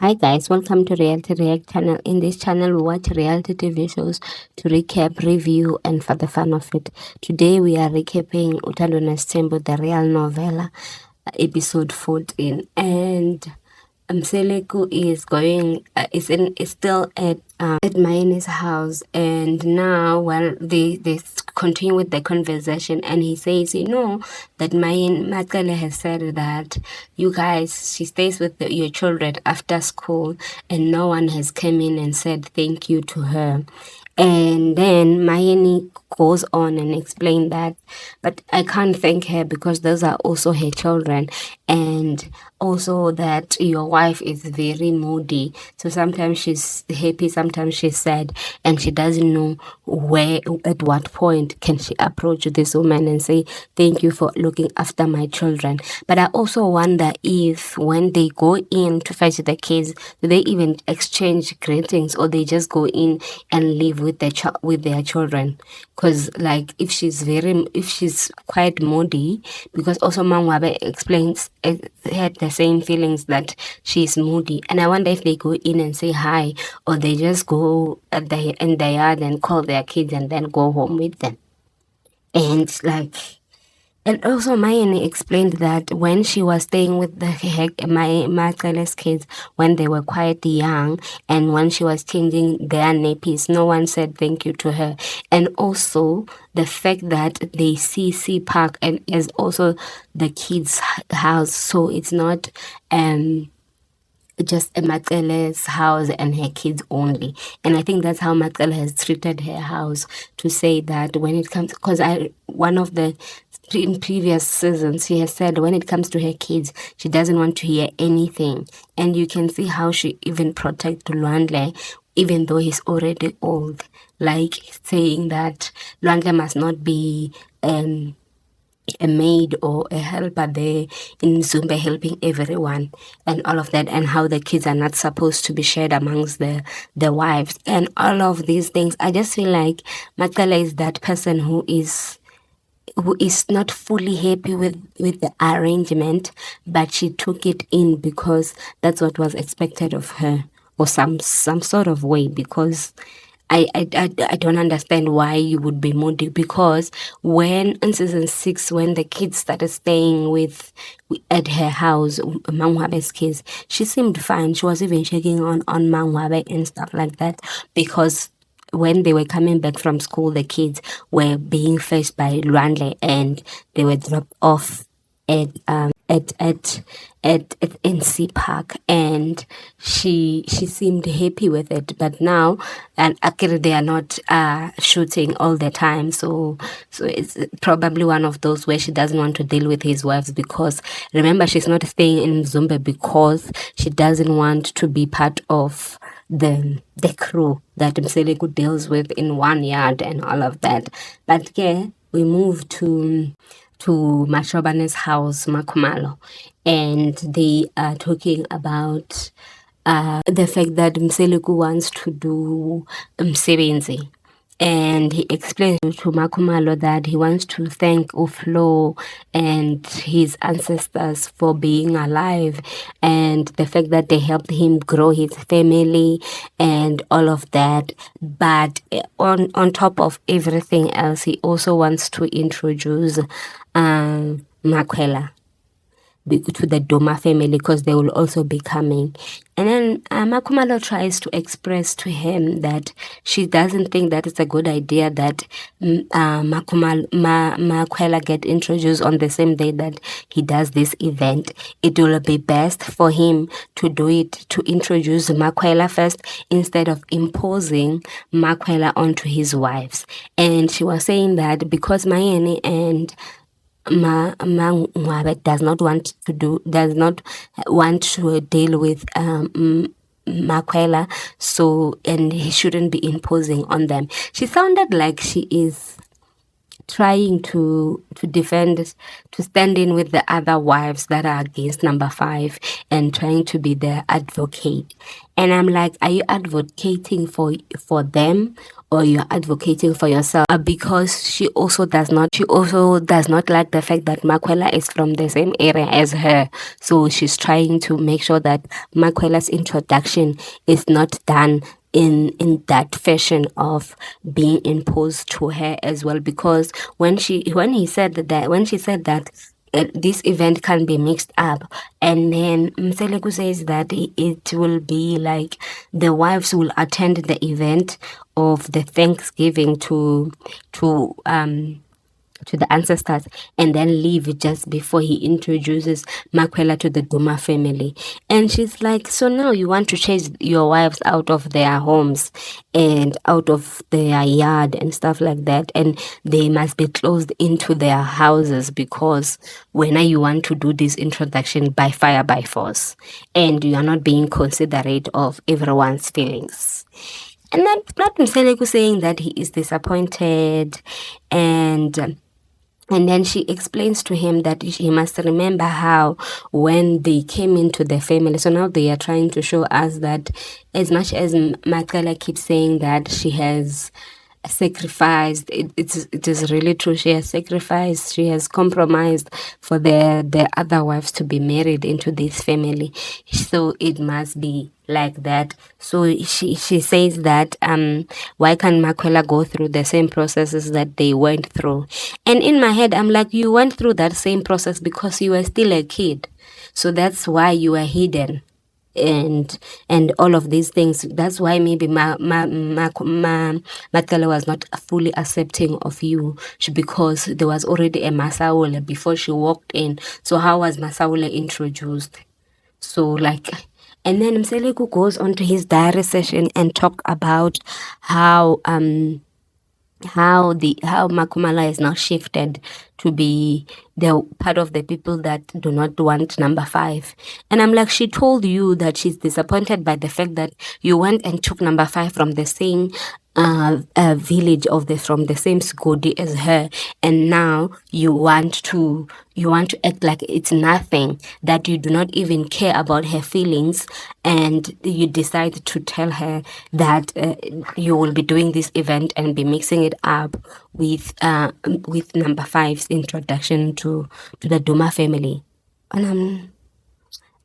Hi guys, welcome to Reality React channel. In this channel, we watch reality TV shows to recap, review, and for the fun of it. Today we are recapping Uthando Nesthembu, the real novella, episode 14, and MaCele is still at Mayene's house, and now they continue with the conversation, and he says, that MaCele has said that you guys, she stays with your children after school, and no one has come in and said thank you to her. And then Mayeni goes on and explain that, but I can't thank her because those are also her children, and also that your wife is very moody. So sometimes she's happy, sometimes she's sad, and she doesn't know at what point can she approach this woman and say, thank you for looking after my children. But I also wonder if when they go in to fetch the kids, do they even exchange greetings, or they just go in and live with their children? Because like if she's quite moody, because also Mangwabe explains had the same feelings that she's moody, and I wonder if they go in and say hi, or they just go in the yard and call their kids and then go home with them. And also Mayeni explained that when she was staying with MaCele's kids when they were quite young, and when she was changing their nappies, no one said thank you to her. And also the fact that they see Sea Park and as also the kids' house, so it's not just MaCele's house and her kids only. And I think that's how MaCele has treated her house, to say that when it comes, because one of the in previous seasons, she has said when it comes to her kids, she doesn't want to hear anything. And you can see how she even protects Lwandle, even though he's already old, like saying that Lwandle must not be a maid or a helper there in Zumba helping everyone and all of that, and how the kids are not supposed to be shared amongst the wives and all of these things. I just feel like MaCele is that person who is not fully happy with the arrangement, but she took it in because that's what was expected of her, or some sort of way, because I don't understand why you would be moody, because when in season 6, when the kids started staying at her house, Mangwabe's kids, she seemed fine. She was even checking on Mangwabe and stuff like that, because when they were coming back from school, the kids were being fetched by Lwandle and they were dropped off at NC Park, and she seemed happy with it. But now, and actually they are not shooting all the time, so it's probably one of those where she doesn't want to deal with his wives, because remember, she's not staying in Zumba because she doesn't want to be part of the crew that MaCele deals with in one yard and all of that. But yeah, we move to Mashobane's house, Makumalo, and they are talking about the fact that MaCele wants to do umsebenzi. And he explains to Makumalo that he wants to thank Uflo and his ancestors for being alive, and the fact that they helped him grow his family and all of that. But on top of everything else, he also wants to introduce Makwela to the Doma family, because they will also be coming. And then Makumalo tries to express to him that she doesn't think that it's a good idea that Makwela get introduced on the same day that he does this event. It will be best for him to do it, to introduce Makwela first, instead of imposing Makwela onto his wives. And she was saying that because Mayeni and Mangwabe does not want to deal with Makwela, so, and he shouldn't be imposing on them. She sounded like she is trying to defend, to stand in with the other wives that are against number 5 and trying to be their advocate. And I'm like, are you advocating for them, or you're advocating for yourself? Because she also does not like the fact that MaCele is from the same area as her. So she's trying to make sure that MaCele's introduction is not done in that fashion of being imposed to her as well. Because when she said that this event can be mixed up, and then MaCele says that it will be like the wives will attend the event of the Thanksgiving to the ancestors, and then leave just before he introduces MaCele to the Duma family. And she's like, so now you want to chase your wives out of their homes and out of their yard and stuff like that, and they must be closed into their houses, because when you want to do this introduction by fire, by force, and you are not being considerate of everyone's feelings. And not MaCele saying that he is disappointed, and then she explains to him that he must remember how when they came into the family, so now they are trying to show us that as much as MaCele keeps saying that she has sacrificed, it is really true. She has sacrificed, she has compromised for the other wives to be married into this family. So it must be like that. So she says that why can't MaCele go through the same processes that they went through? And in my head, I'm like, you went through that same process because you were still a kid. So that's why you were hidden and all of these things. That's why maybe MaCele was not fully accepting of you, because there was already a MaCele before she walked in. So how was MaCele introduced? So like, and then MaCele goes on to his diary session and talk about how Makumala is now shifted to be the part of the people that do not want number 5. And I'm like, she told you that she's disappointed by the fact that you went and took number 5 from the same village from the same Skodi as her, and now you want to act like it's nothing, that you do not even care about her feelings, and you decide to tell her that you will be doing this event and be mixing it up with number 5's introduction to the Duma family. And I'm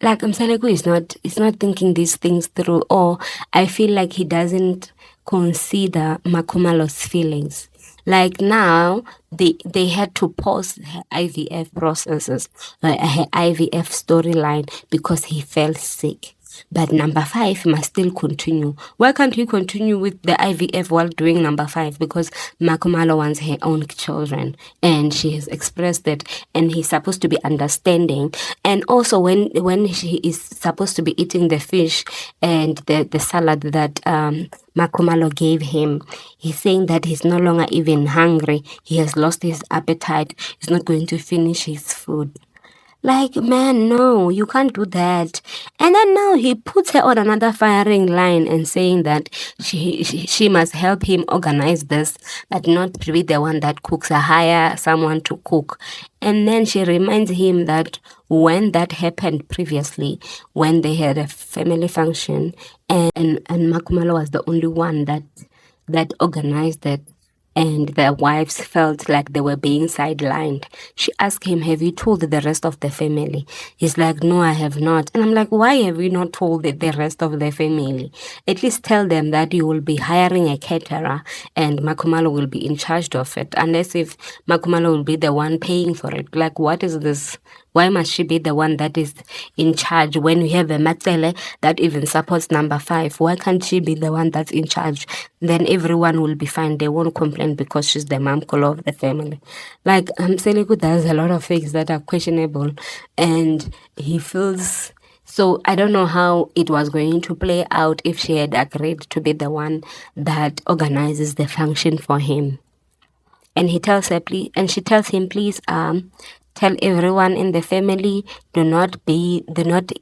like, MaCele is not thinking these things through, or I feel like he doesn't consider Makumalo's feelings. Like now, they had to pause her IVF processes, her IVF storyline, because he fell sick. But number 5 must still continue. Why can't he continue with the IVF while doing number 5? Because Makumalo wants her own children, and she has expressed it, and he's supposed to be understanding. And also when she is supposed to be eating the fish and the salad that Makumalo gave him, he's saying that he's no longer even hungry. He has lost his appetite. He's not going to finish his food. Like, man, no, you can't do that. And then now he puts her on another firing line and saying that she must help him organize this, but not be the one that cooks, or hire someone to cook. And then she reminds him that when that happened previously, when they had a family function, and Makumalo was the only one that organized it, and the wives felt like they were being sidelined. She asked him, have you told the rest of the family? He's like, no, I have not. And I'm like, why have you not told the rest of the family? At least tell them that you will be hiring a caterer and Makumalo will be in charge of it. Unless if Makumalo will be the one paying for it. Like, what is this? Why must she be the one that is in charge when we have a MaCele that even supports number 5? Why can't she be the one that's in charge? Then everyone will be fine. They won't complain because she's the MaCele of the family. Like, Seliku does a lot of things that are questionable, and he feels... So I don't know how it was going to play out if she had agreed to be the one that organizes the function for him. And he tells her, please, and she tells him, please, tell everyone in the family, do not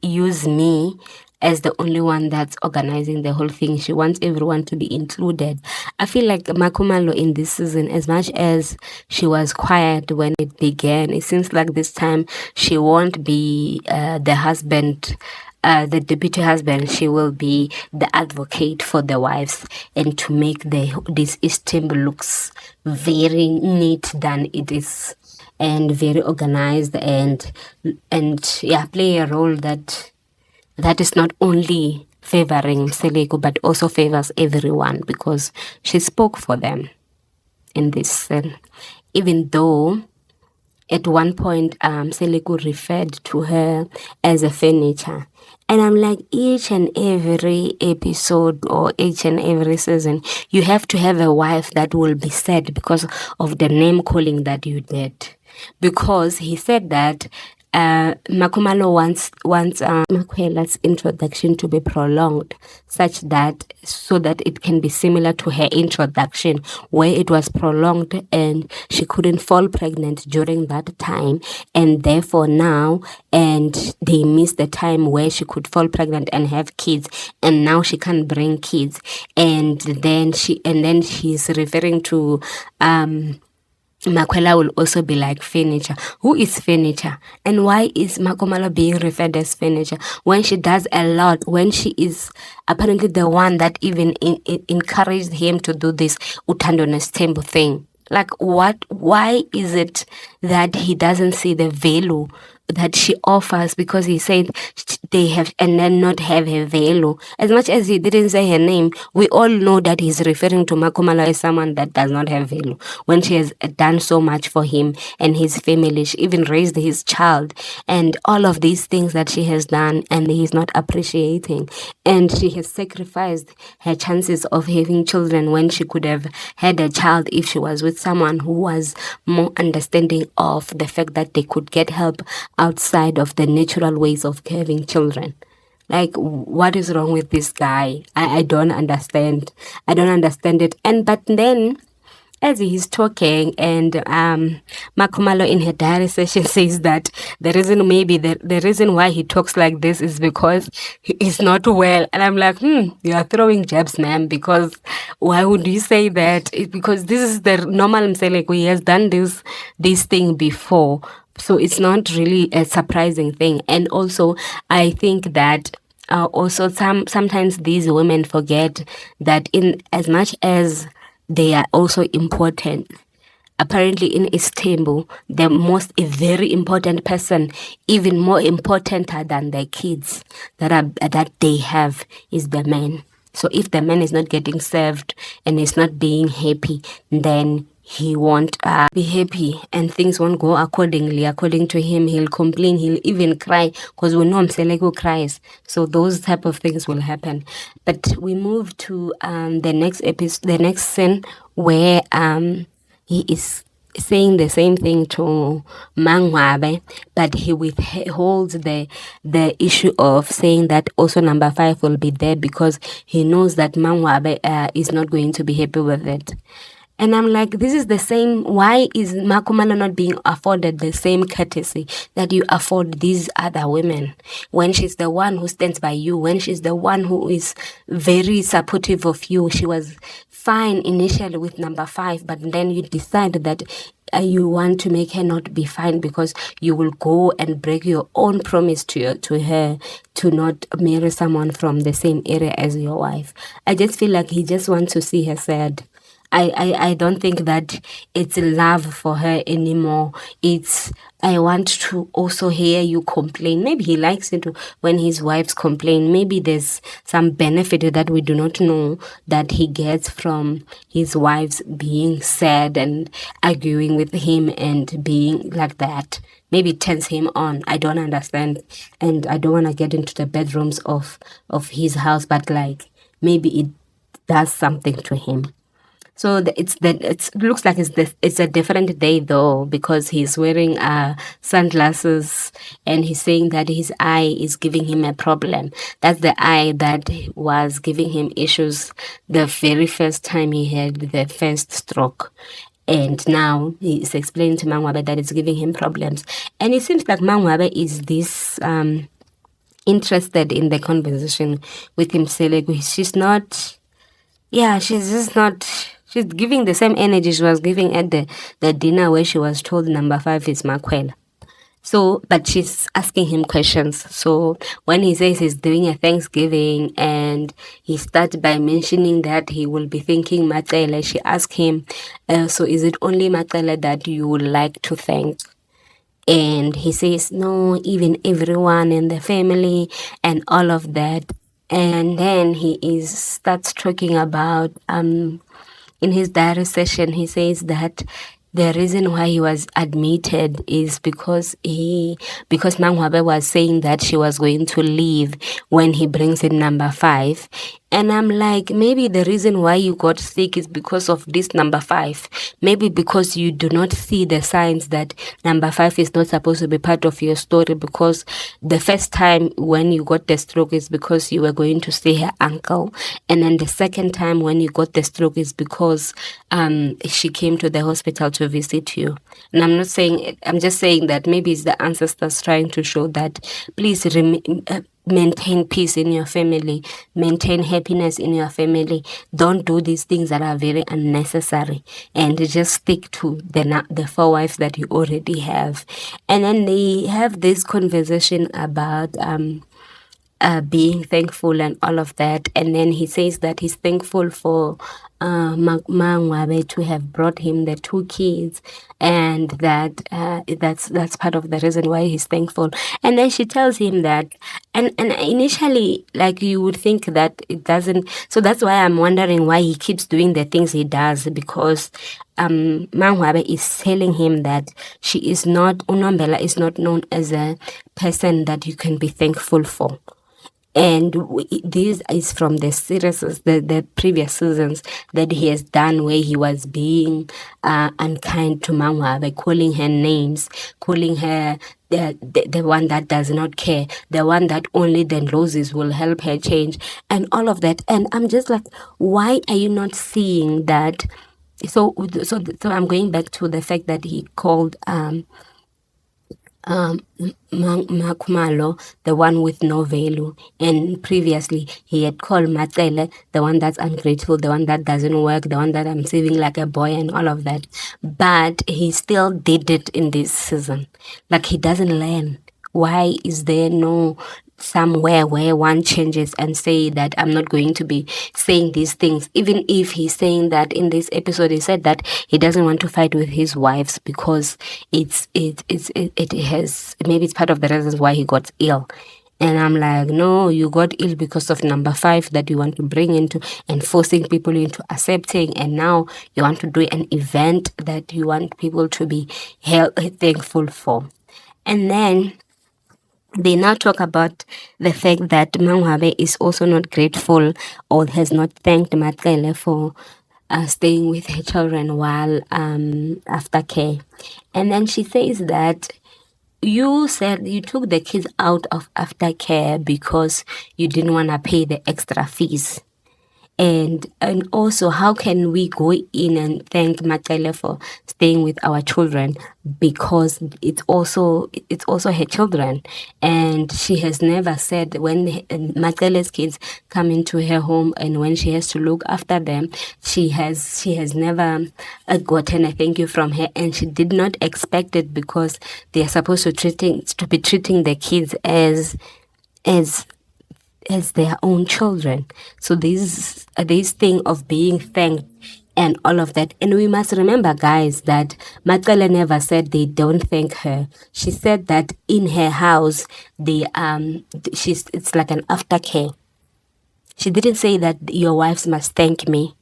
use me as the only one that's organizing the whole thing. She wants everyone to be included. I feel like Makumalo in this season, as much as she was quiet when it began, it seems like this time she won't be the husband, the deputy husband. She will be the advocate for the wives and to make this Istanbul looks very neat than it is, and very organized, and yeah, play a role that is not only favoring Seleko but also favors everyone, because she spoke for them in this even though at one point Seleko referred to her as a furniture. And I'm like, each and every episode or each and every season, you have to have a wife that will be sad because of the name calling that you did. Because he said that Makumalo wants Makwela's introduction to be prolonged, so that it can be similar to her introduction, where it was prolonged and she couldn't fall pregnant during that time, and therefore now, and they missed the time where she could fall pregnant and have kids, and now she can't bring kids, and then she's referring to Makwela will also be like furniture. Who is furniture? And why is Makomalo being referred as furniture when she does a lot, when she is apparently the one that even encouraged him to do this Uthando Nesthembu thing? Like, why is it that he doesn't see the value that she offers? Because he said they have and then not have her value. As much as he didn't say her name, we all know that he's referring to Makomalo as someone that does not have value, when she has done so much for him and his family. She even raised his child and all of these things that she has done, and he's not appreciating. And she has sacrificed her chances of having children when she could have had a child if she was with someone who was more understanding of the fact that they could get help outside of the natural ways of having children. Like, what is wrong with this guy? I don't understand. I don't understand it. But then, as he's talking, and Makumalo in her diary session says that the reason why he talks like this is because he is not well. And I'm like, you are throwing jabs, ma'am, because why would you say that? Because this is the normal Mseleko. He has done this thing before. So it's not really a surprising thing. And also, I think that also sometimes these women forget that in as much as they are also important, apparently in Istanbul, a very important person, even more important than the kids that they have, is the man. So if the man is not getting served and is not being happy, then he won't be happy, and things won't go accordingly. According to him, he'll complain, he'll even cry, because we know Mseleko cries. So those type of things will happen. But we move to the next episode, the next scene, where he is saying the same thing to Mangwabe, but he withholds the issue of saying that also number 5 will be there, because he knows that Mangwabe is not going to be happy with it. And I'm like, this is the same. Why is Makumalo not being afforded the same courtesy that you afford these other women? When she's the one who stands by you, when she's the one who is very supportive of you. She was fine initially with number 5, but then you decide that you want to make her not be fine, because you will go and break your own promise to her to not marry someone from the same area as your wife. I just feel like he just wants to see her sad. I don't think that it's love for her anymore. It's, I want to also hear you complain. Maybe he likes it when his wives complain. Maybe there's some benefit that we do not know that he gets from his wives being sad and arguing with him and being like that. Maybe it turns him on. I don't understand. And I don't want to get into the bedrooms of his house, but like, maybe it does something to him. So it looks like it's a different day though, because he's wearing sunglasses and he's saying that his eye is giving him a problem. That's the eye that was giving him issues the very first time he had the first stroke. And now he's explaining to Mangwabe that it's giving him problems. And it seems like Mangwabe is this interested in the conversation with MaCele. She's just not, she's giving the same energy she was giving at the dinner where she was told number 5 is MaCele. So, but she's asking him questions. So when he says he's doing a Thanksgiving and he starts by mentioning that he will be thanking MaCele, she asks him, so is it only MaCele that you would like to thank? And he says, no, even everyone in the family and all of that. And then starts talking about, in his diary session, he says that the reason why he was admitted is because Mangwabe was saying that she was going to leave when he brings in number 5. And I'm like, maybe the reason why you got sick is because of this number 5. Maybe because you do not see the signs that number 5 is not supposed to be part of your story, because the first time when you got the stroke is because you were going to see her uncle. And then the second time when you got the stroke is because she came to the hospital to visit you. And I'm just saying that maybe it's the ancestors trying to show that please maintain peace in your family, maintain happiness in your family. Don't do these things that are very unnecessary, and just stick to the 4 wives that you already have. And then they have this conversation about being thankful and all of that. And then he says that he's thankful for Mangwabe to have brought him the 2 kids, and that that's part of the reason why he's thankful. And then she tells him that, and initially, like, you would think that it doesn't. So that's why I'm wondering why he keeps doing the things he does, because Mangwabe is telling him that Unombela is not known as a person that you can be thankful for. And this is from the series, the previous seasons that he has done, where he was being unkind to Mangwa by calling her names, calling her the one that does not care, the one that only the roses will help her change, and all of that. And I'm just like, why are you not seeing that? So I'm going back to the fact that he called Makumalo, the one with no value, and previously he had called MaCele, the one that's ungrateful, the one that doesn't work, the one that I'm saving like a boy, and all of that. But he still did it in this season. Like, he doesn't learn. Why is there no somewhere where one changes and say that I'm not going to be saying these things? Even if he's saying that in this episode, he said that he doesn't want to fight with his wives because it has, maybe it's part of the reasons why he got ill. And I'm like, no, you got ill because of number 5 that you want to bring into and forcing people into accepting. And now you want to do an event that you want people to be thankful for. And then they now talk about the fact that Mangwabe is also not grateful or has not thanked MaCele for staying with her children while aftercare. And then she says that you said you took the kids out of aftercare because you didn't want to pay the extra fees. And also, how can we go in and thank MaCele for staying with our children, because it's also her children, and she has never said when MaCele's kids come into her home and when she has to look after them, she has never gotten a thank you from her, and she did not expect it because they are supposed to be treating the kids as their own children. So this thing of being thanked and all of that. And we must remember, guys, that MaCele never said they don't thank her. She said that in her house, it's like an aftercare. She didn't say that your wives must thank me.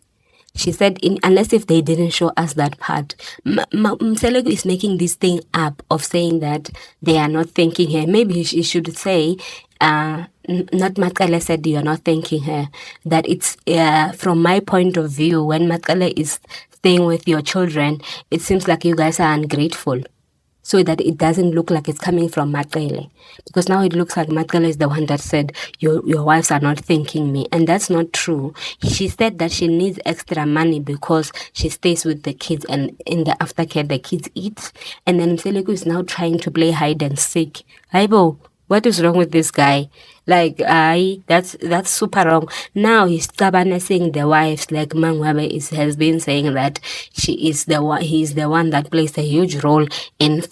She said, unless if they didn't show us that part. MaCele is making this thing up of saying that they are not thanking her. Maybe she should say, not MaCele said you're not thanking her. That it's, from my point of view, when MaCele is staying with your children, it seems like you guys are ungrateful. So that it doesn't look like it's coming from MaCele. Because now it looks like MaCele is the one that said, your wives are not thanking me. And that's not true. She said that she needs extra money because she stays with the kids, and in the aftercare, the kids eat. And then MaCele is now trying to play hide and seek. Aibo, What is wrong with this guy? Like, that's super wrong. Now he's stubbornizing the wives, like Mangwabe has been saying that he's the one that plays a huge role in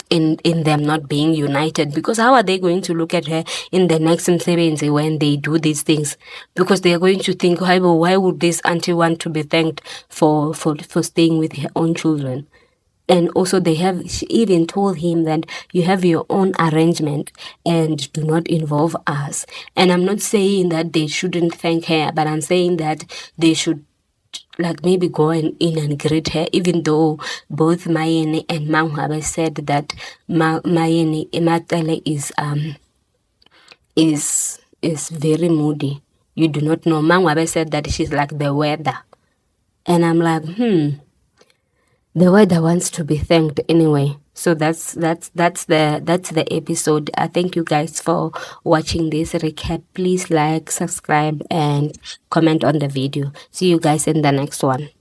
them not being united. Because how are they going to look at her in the next Msebenzi when they do these things? Because they are going to think, why would this auntie want to be thanked for staying with her own children? And also she even told him that you have your own arrangement and do not involve us. And I'm not saying that they shouldn't thank her, but I'm saying that they should like maybe go in and greet her, even though both Mayeni and Mangwabe said that MaCele is very moody. You do not know. Mangwabe said that she's like the weather. And I'm like, the weather wants to be thanked anyway. So that's the episode. I thank you guys for watching this recap. Please like, subscribe, and comment on the video. See you guys in the next one.